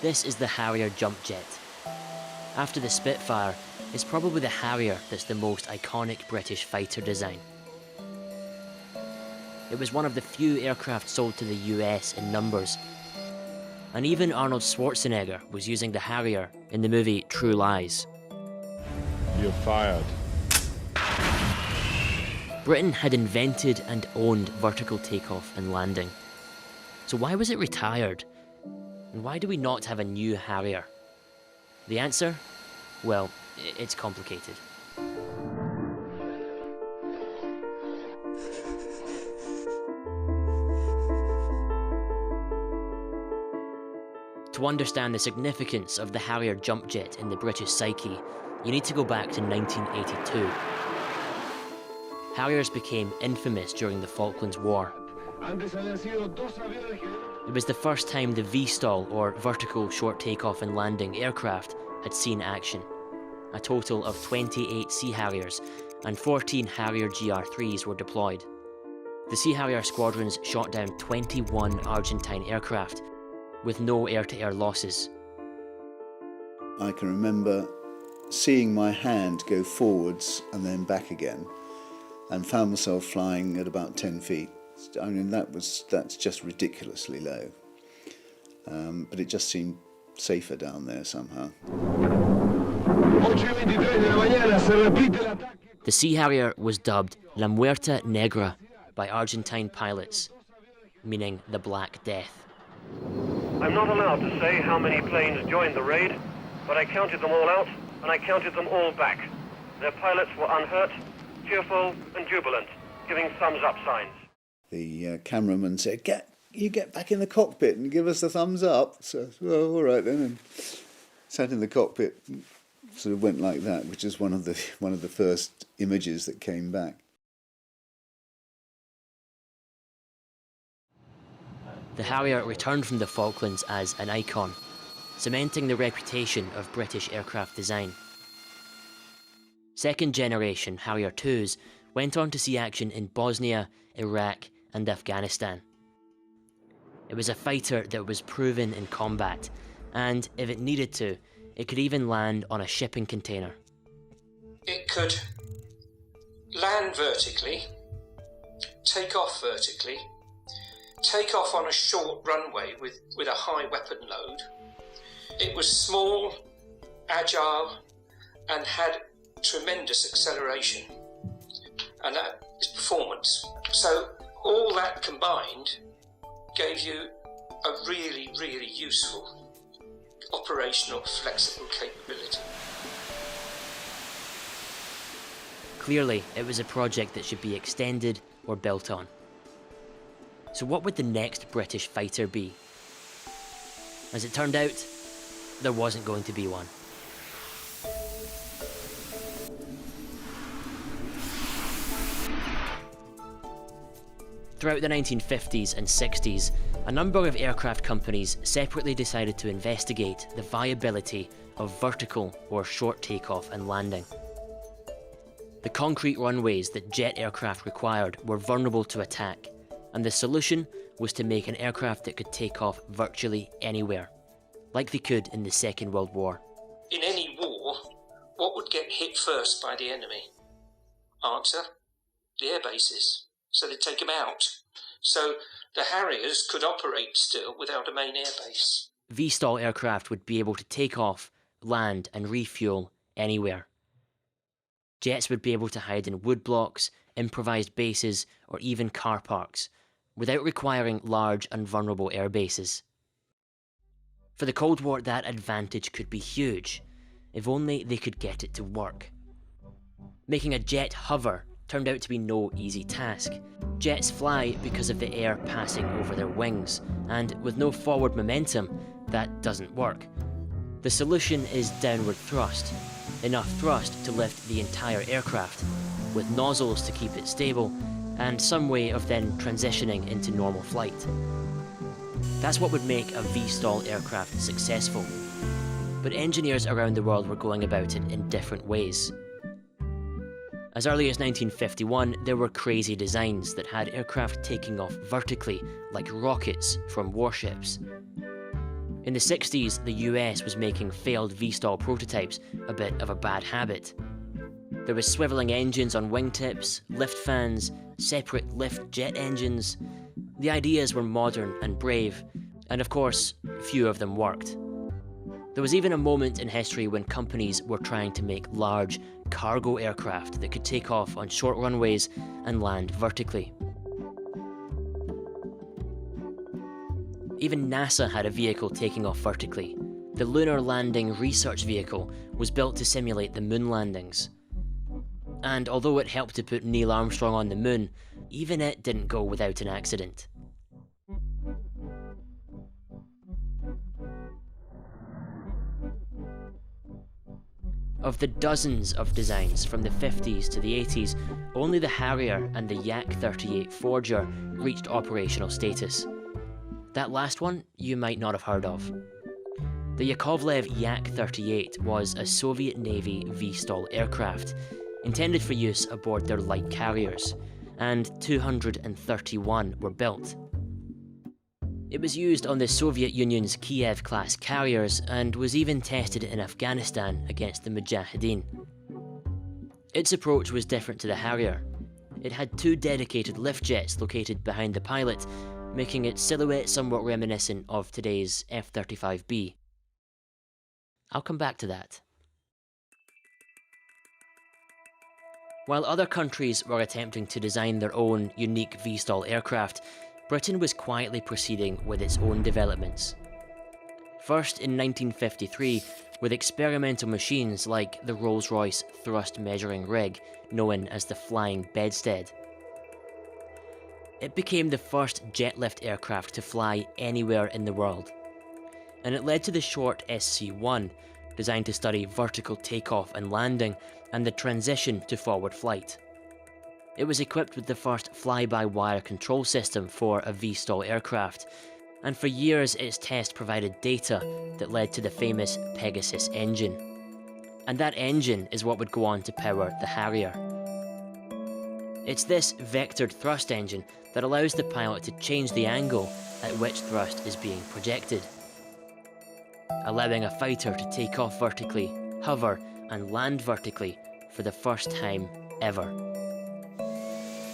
This is the Harrier jump jet. After the Spitfire, it's probably the Harrier that's the most iconic British fighter design. It was one of the few aircraft sold to the US in numbers. And even Arnold Schwarzenegger was using the Harrier in the movie True Lies. You're fired. Britain had invented and owned vertical takeoff and landing. So why was it retired? And why do we not have a new Harrier? The answer? Well, it's complicated. To understand the significance of the Harrier jump jet in the British psyche, you need to go back to 1982. Harriers became infamous during the Falklands War. It was the first time the VSTOL, or vertical short takeoff and landing aircraft, had seen action. A total of 28 Sea Harriers and 14 Harrier GR3s were deployed. The Sea Harrier squadrons shot down 21 Argentine aircraft, with no air-to-air losses. I can remember seeing my hand go forwards and then back again, and found myself flying at about 10 feet. I mean, that's just ridiculously low. But it just seemed safer down there somehow. The Sea Harrier was dubbed La Muerte Negra by Argentine pilots, meaning the Black Death. I'm not allowed to say how many planes joined the raid, but I counted them all out, and I counted them all back. Their pilots were unhurt, cheerful and jubilant, giving thumbs-up signs. The cameraman said, get back in the cockpit and give us the thumbs up. So, well, all right then, and sat in the cockpit, and sort of went like that, which is one of the first images that came back. The Harrier returned from the Falklands as an icon, cementing the reputation of British aircraft design. Second-generation Harrier IIs went on to see action in Bosnia, Iraq, and Afghanistan. It was a fighter that was proven in combat, and if it needed to, it could even land on a shipping container. It could land vertically, take off vertically, take off on a short runway with a high weapon load. It was small, agile, and had tremendous acceleration, and that is performance. So all that combined gave you a really, really useful operational flexible capability. Clearly, it was a project that should be extended or built on. So what would the next British fighter be? As it turned out, there wasn't going to be one. Throughout the 1950s and 60s, a number of aircraft companies separately decided to investigate the viability of vertical or short takeoff and landing. The concrete runways that jet aircraft required were vulnerable to attack, and the solution was to make an aircraft that could take off virtually anywhere, like they could in the Second World War. In any war, what would get hit first by the enemy? Answer: the air bases. So they'd take them out. So the Harriers could operate still without a main air base. VSTOL aircraft would be able to take off, land and refuel anywhere. Jets would be able to hide in woodblocks, improvised bases, or even car parks, without requiring large and vulnerable air bases. For the Cold War, that advantage could be huge, if only they could get it to work. Making a jet hover turned out to be no easy task. Jets fly because of the air passing over their wings, and with no forward momentum, that doesn't work. The solution is downward thrust, enough thrust to lift the entire aircraft, with nozzles to keep it stable, and some way of then transitioning into normal flight. That's what would make a VSTOL aircraft successful. But engineers around the world were going about it in different ways. As early as 1951, there were crazy designs that had aircraft taking off vertically like rockets from warships. In the 60s, the US was making failed VSTOL prototypes a bit of a bad habit. There was swivelling engines on wingtips, lift fans, separate lift jet engines. The ideas were modern and brave, and of course, few of them worked. There was even a moment in history when companies were trying to make large cargo aircraft that could take off on short runways and land vertically. Even NASA had a vehicle taking off vertically. The Lunar Landing Research Vehicle was built to simulate the moon landings. And although it helped to put Neil Armstrong on the moon, even it didn't go without an accident. Of the dozens of designs from the 50s to the 80s, only the Harrier and the Yak 38 Forger reached operational status. That last one you might not have heard of. The Yakovlev Yak 38 was a Soviet Navy VSTOL aircraft, intended for use aboard their light carriers, and 231 were built. It was used on the Soviet Union's Kiev-class carriers and was even tested in Afghanistan against the Mujahideen. Its approach was different to the Harrier. It had two dedicated lift jets located behind the pilot, making its silhouette somewhat reminiscent of today's F-35B. I'll come back to that. While other countries were attempting to design their own unique VSTOL aircraft, Britain was quietly proceeding with its own developments. First in 1953, with experimental machines like the Rolls-Royce thrust measuring rig, known as the Flying Bedstead. It became the first jet-lift aircraft to fly anywhere in the world, and it led to the short SC-1, designed to study vertical takeoff and landing and the transition to forward flight. It was equipped with the first fly-by-wire control system for a VSTOL aircraft, and for years its test provided data that led to the famous Pegasus engine. And that engine is what would go on to power the Harrier. It's this vectored thrust engine that allows the pilot to change the angle at which thrust is being projected, allowing a fighter to take off vertically, hover, and land vertically for the first time ever.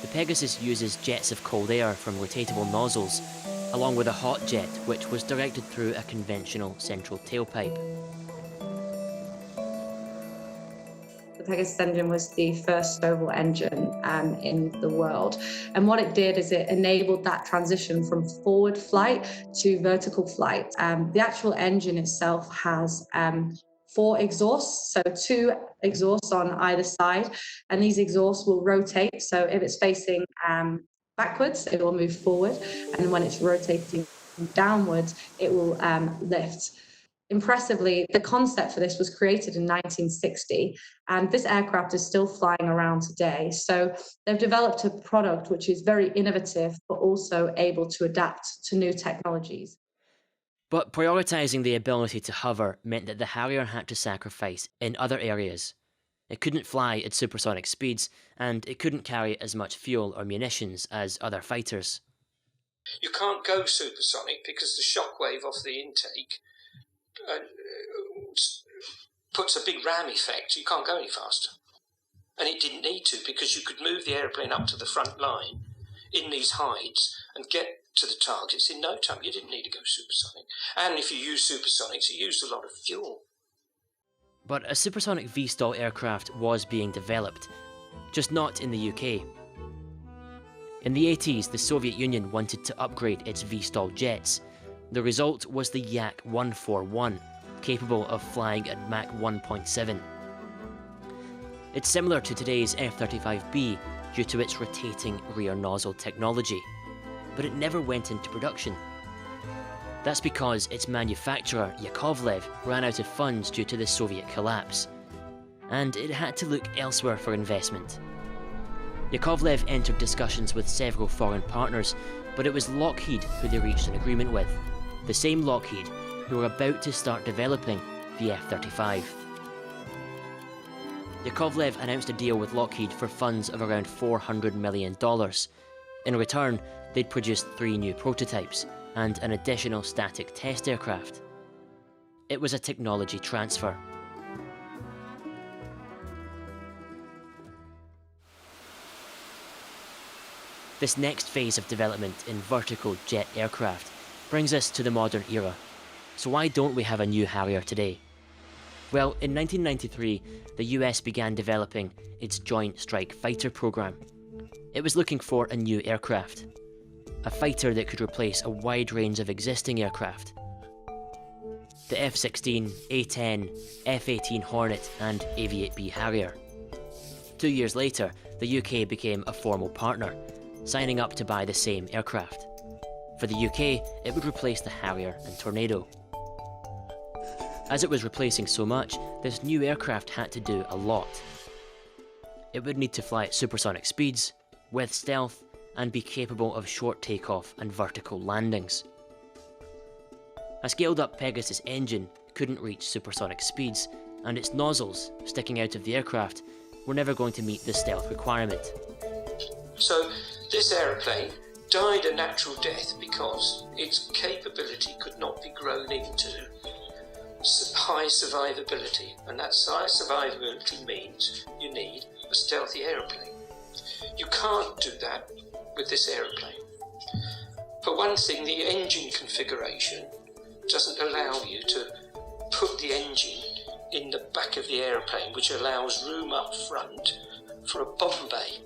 The Pegasus uses jets of cold air from rotatable nozzles, along with a hot jet which was directed through a conventional central tailpipe. The Pegasus engine was the first oval engine in the world. And what it did is it enabled that transition from forward flight to vertical flight. The actual engine itself has 4 exhausts, so 2 exhausts on either side, and these exhausts will rotate. So if it's facing backwards, it will move forward, and when it's rotating downwards, it will lift. Impressively, the concept for this was created in 1960, and this aircraft is still flying around today. So they've developed a product which is very innovative, but also able to adapt to new technologies. But prioritising the ability to hover meant that the Harrier had to sacrifice in other areas. It couldn't fly at supersonic speeds, and it couldn't carry as much fuel or munitions as other fighters. You can't go supersonic because the shockwave off the intake puts a big ram effect. You can't go any faster. And it didn't need to, because you could move the aeroplane up to the front line in these hides and get to the targets in no time. You didn't need to go supersonic. And if you use supersonics, you used a lot of fuel. But a supersonic VSTOL aircraft was being developed, just not in the UK. In the 80s, the Soviet Union wanted to upgrade its VSTOL jets. The result was the Yak 141, capable of flying at Mach 1.7. It's similar to today's F-35B due to its rotating rear nozzle technology, but it never went into production. That's because its manufacturer, Yakovlev, ran out of funds due to the Soviet collapse, and it had to look elsewhere for investment. Yakovlev entered discussions with several foreign partners, but it was Lockheed who they reached an agreement with, the same Lockheed who were about to start developing the F-35. Yakovlev announced a deal with Lockheed for funds of around $400 million. In return, they'd produced 3 new prototypes and an additional static test aircraft. It was a technology transfer. This next phase of development in vertical jet aircraft brings us to the modern era. So why don't we have a new Harrier today? Well, in 1993, the US began developing its Joint Strike Fighter program. It was looking for a new aircraft, a fighter that could replace a wide range of existing aircraft. The F-16, A-10, F-18 Hornet and Aviate-B Harrier. 2 years later, the UK became a formal partner, signing up to buy the same aircraft. For the UK, it would replace the Harrier and Tornado. As it was replacing so much, this new aircraft had to do a lot. It would need to fly at supersonic speeds, with stealth, and be capable of short takeoff and vertical landings. A scaled-up Pegasus engine couldn't reach supersonic speeds, and its nozzles, sticking out of the aircraft, were never going to meet the stealth requirement. So this aeroplane died a natural death because its capability could not be grown into high survivability, and that high survivability means you need a stealthy aeroplane. You can't do that with this aeroplane. For one thing, the engine configuration doesn't allow you to put the engine in the back of the aeroplane, which allows room up front for a bomb bay.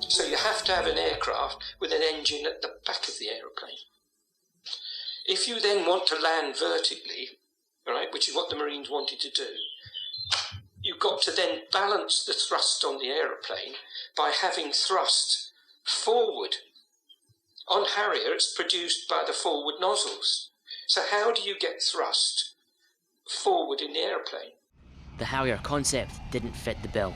So you have to have an aircraft with an engine at the back of the aeroplane. If you then want to land vertically, right, which is what the Marines wanted to do, you've got to then balance the thrust on the aeroplane by having thrust forward. On Harrier, it's produced by the forward nozzles. So how do you get thrust forward in the aeroplane? The Harrier concept didn't fit the bill.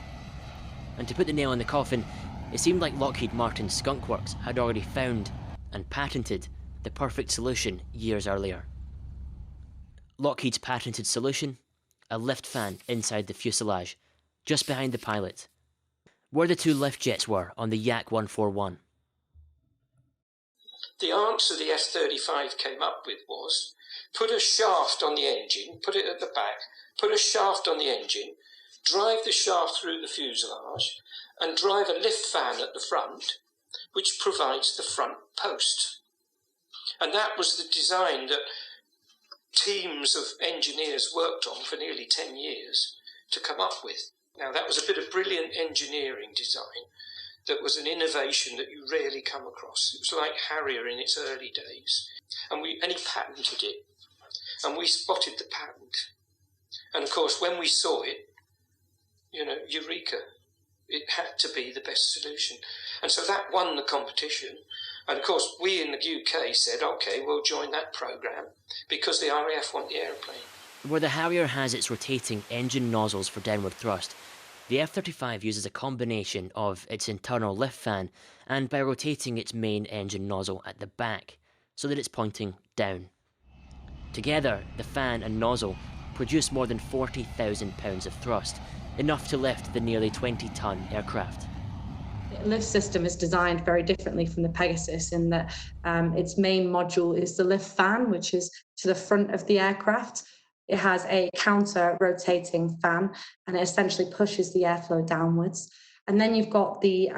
And to put the nail in the coffin, it seemed like Lockheed Martin's Skunk Works had already found and patented the perfect solution years earlier. Lockheed's patented solution? A lift fan inside the fuselage, just behind the pilot, where the two lift jets were on the Yak 141. The answer the F-35 came up with was, put a shaft on the engine, put it at the back, put a shaft on the engine, drive the shaft through the fuselage, and drive a lift fan at the front, which provides the front post. And that was the design that teams of engineers worked on for nearly 10 years to come up with. Now, that was a bit of brilliant engineering design that was an innovation that you rarely come across. It was like Harrier in its early days. And he patented it. And we spotted the patent. And of course, when we saw it, eureka. It had to be the best solution. And so that won the competition. And of course, we in the UK said, OK, we'll join that programme because the RAF want the aeroplane. Where the Harrier has its rotating engine nozzles for downward thrust, the F-35 uses a combination of its internal lift fan and by rotating its main engine nozzle at the back so that it's pointing down. Together, the fan and nozzle produce more than 40,000 pounds of thrust, enough to lift the nearly 20-ton aircraft. The lift system is designed very differently from the Pegasus in that its main module is the lift fan, which is to the front of the aircraft. It has a counter-rotating fan, and it essentially pushes the airflow downwards. And then you've got the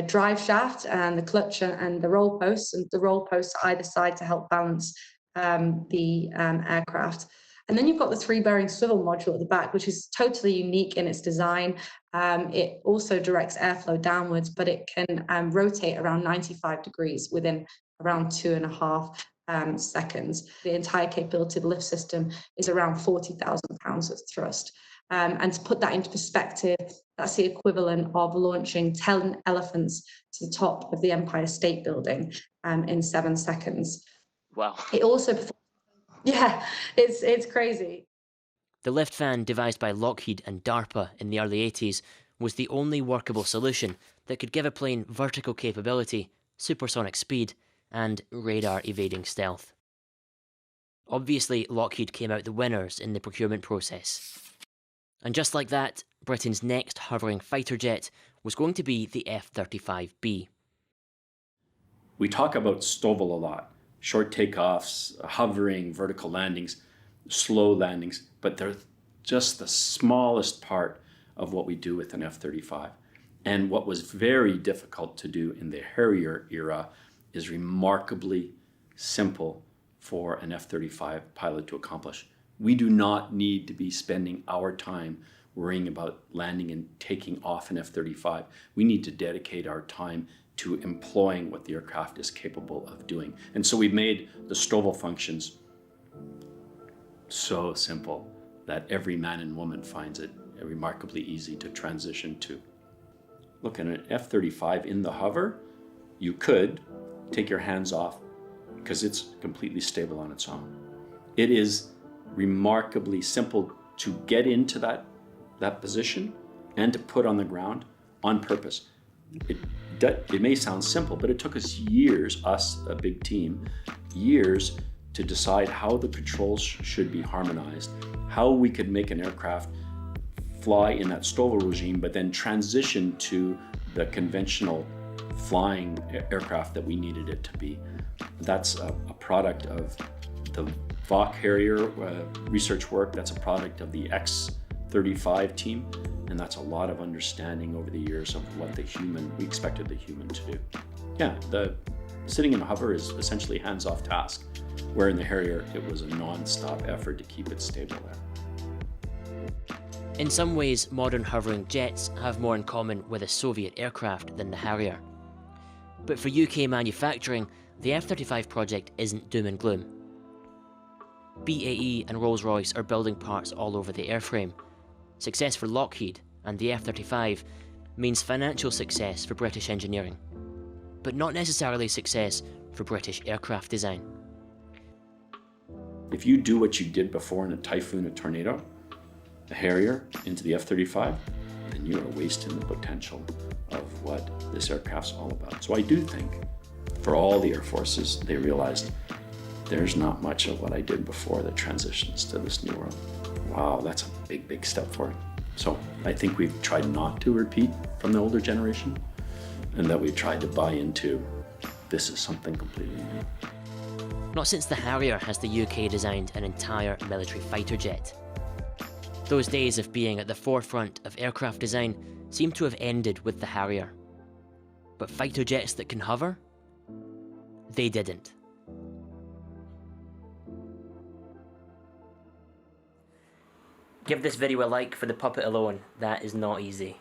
drive shaft and the clutch and the roll posts, and the roll posts either side to help balance the aircraft. And then you've got the three-bearing swivel module at the back, which is totally unique in its design. It also directs airflow downwards, but it can rotate around 95 degrees within around 2.5 seconds. The entire capability of the lift system is around 40,000 pounds of thrust. And to put that into perspective, that's the equivalent of launching 10 elephants to the top of the Empire State Building in 7 seconds. Wow. It also yeah, it's crazy. The lift fan devised by Lockheed and DARPA in the early 80s was the only workable solution that could give a plane vertical capability, supersonic speed, and radar-evading stealth. Obviously, Lockheed came out the winners in the procurement process. And just like that, Britain's next hovering fighter jet was going to be the F-35B. We talk about STOVL a lot. Short takeoffs, hovering, vertical landings. slow landings, but they're just the smallest part of what we do with an F-35. And what was very difficult to do in the Harrier era is remarkably simple for an F-35 pilot to accomplish. We do not need to be spending our time worrying about landing and taking off an F-35. We need to dedicate our time to employing what the aircraft is capable of doing. And so we've made the STOVL functions so simple that every man and woman finds it remarkably easy to transition to. Look, at an F-35 in the hover, you could take your hands off because it's completely stable on its own. It is remarkably simple to get into that position and to put on the ground on purpose. It may sound simple, but it took us years, us, a big team, years to decide how the controls should be harmonized, how we could make an aircraft fly in that STOVL regime, but then transition to the conventional flying aircraft that we needed it to be. That's a product of the VOC Harrier research work. That's a product of the X-35 team. And that's a lot of understanding over the years of what we expected the human to do. Yeah, the sitting in a hover is essentially hands-off task, where in the Harrier, it was a non-stop effort to keep it stable there. In some ways, modern hovering jets have more in common with a Soviet aircraft than the Harrier. But for UK manufacturing, the F-35 project isn't doom and gloom. BAE and Rolls-Royce are building parts all over the airframe. Success for Lockheed and the F-35 means financial success for British engineering, but not necessarily success for British aircraft design. If you do what you did before in a typhoon, a tornado, a Harrier into the F-35, then you are wasting the potential of what this aircraft's all about. So I do think for all the air forces, they realized there's not much of what I did before that transitions to this new world. Wow, that's a big, big step forward. So I think we've tried not to repeat from the older generation, and that we've tried to buy into this is something completely new. Not since the Harrier has the UK designed an entire military fighter jet. Those days of being at the forefront of aircraft design seem to have ended with the Harrier. But fighter jets that can hover? They didn't. Give this video a like for the puppet alone. That is not easy.